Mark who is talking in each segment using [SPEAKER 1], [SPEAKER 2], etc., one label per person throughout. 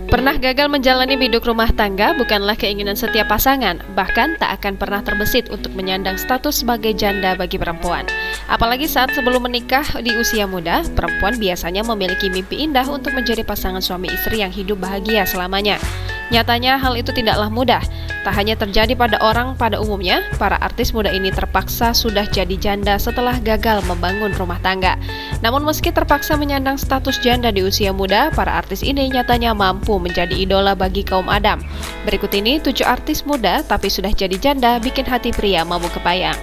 [SPEAKER 1] Pernah gagal menjalani biduk rumah tangga bukanlah keinginan setiap pasangan, bahkan tak akan pernah terbesit untuk menyandang status sebagai janda bagi perempuan. Apalagi saat sebelum menikah di usia muda, perempuan biasanya memiliki mimpi indah untuk menjadi pasangan suami istri yang hidup bahagia selamanya. Nyatanya hal itu tidaklah mudah. Tak hanya terjadi pada orang pada umumnya, para artis muda ini terpaksa sudah jadi janda setelah gagal membangun rumah tangga. Namun meski terpaksa menyandang status janda di usia muda, para artis ini nyatanya mampu menjadi idola bagi kaum Adam. Berikut ini 7 artis muda tapi sudah jadi janda bikin hati pria mabuk kepayang.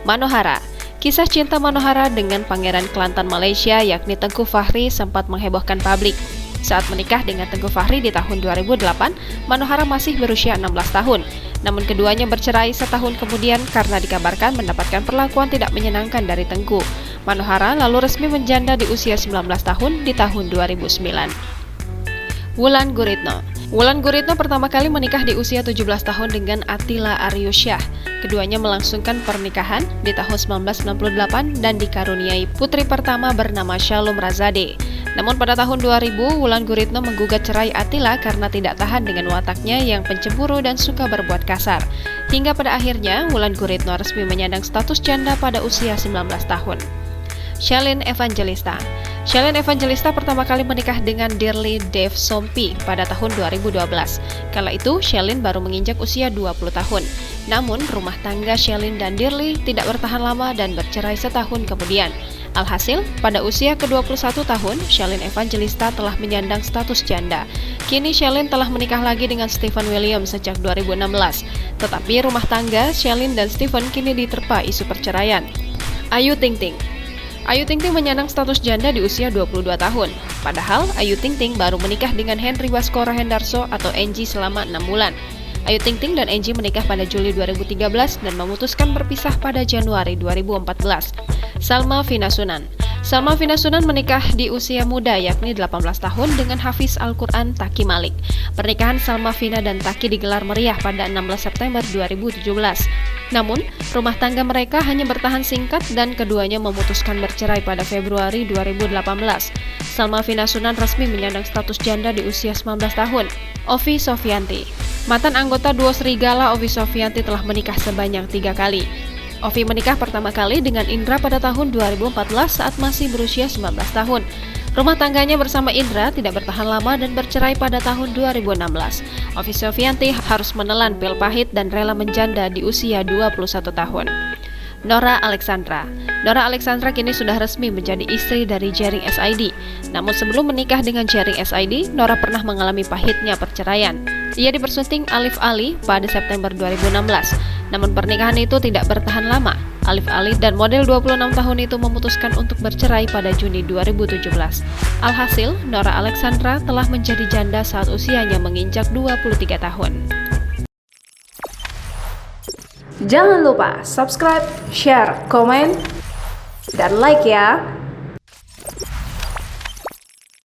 [SPEAKER 1] Manohara. Kisah cinta Manohara dengan Pangeran Kelantan Malaysia yakni Tengku Fahri sempat menghebohkan publik. Saat menikah dengan Tengku Fahri di tahun 2008, Manohara masih berusia 16 tahun. Namun keduanya bercerai setahun kemudian karena dikabarkan mendapatkan perlakuan tidak menyenangkan dari Tengku. Manohara lalu resmi menjanda di usia 19 tahun di tahun 2009. Wulan Guritno. Wulan Guritno pertama kali menikah di usia 17 tahun dengan Attila Aryusyah. Keduanya melangsungkan pernikahan di tahun 1998 dan dikaruniai putri pertama bernama Shalom Razade. Namun pada tahun 2000, Wulan Guritno menggugat cerai Attila karena tidak tahan dengan wataknya yang pencemburu dan suka berbuat kasar. Hingga pada akhirnya, Wulan Guritno resmi menyandang status janda pada usia 19 tahun. Shalin Evangelista. Shalin Evangelista pertama kali menikah dengan Dirli Dev Sompi pada tahun 2012. Kala itu, Shalin baru menginjak usia 20 tahun. Namun, rumah tangga Shalin dan Dirli tidak bertahan lama dan bercerai setahun kemudian. Alhasil, pada usia ke-21 tahun, Shalin Evangelista telah menyandang status janda. Kini Shalin telah menikah lagi dengan Stephen William sejak 2016. Tetapi rumah tangga Shalin dan Stephen kini diterpa isu perceraian. Ayu Ting Ting. Ayu Ting Ting menyandang status janda di usia 22 tahun. Padahal, Ayu Ting Ting baru menikah dengan Henry Baskoro Hendarso atau Enji selama 6 bulan. Ayu Ting Ting dan Enji menikah pada Juli 2013 dan memutuskan berpisah pada Januari 2014. Salma Vina Sunan. Salma Vina Sunan menikah di usia muda yakni 18 tahun dengan Hafiz Al-Quran Taki Malik. Pernikahan Salma Vina dan Taki digelar meriah pada 16 September 2017. Namun, rumah tangga mereka hanya bertahan singkat dan keduanya memutuskan bercerai pada Februari 2018. Salma Vina Sunan resmi menyandang status janda di usia 19 tahun. Ovi Sofianti. Mantan anggota duo Serigala Ovi Sofianti telah menikah sebanyak 3 kali. Ovi menikah pertama kali dengan Indra pada tahun 2014 saat masih berusia 19 tahun. Rumah tangganya bersama Indra tidak bertahan lama dan bercerai pada tahun 2016. Ovi Sofianti harus menelan pil pahit dan rela menjanda di usia 21 tahun. Nora Alexandra. Nora Alexandra kini sudah resmi menjadi istri dari Jering SID. Namun sebelum menikah dengan Jering SID, Nora pernah mengalami pahitnya perceraian. Ia dipersunting Alif Ali pada September 2016. Namun pernikahan itu tidak bertahan lama. Alif Ali dan model 26 tahun itu memutuskan untuk bercerai pada Juni 2017. Alhasil, Nora Alexandra telah menjadi janda saat usianya menginjak 23 tahun.
[SPEAKER 2] Jangan lupa subscribe, share, komen, dan like ya!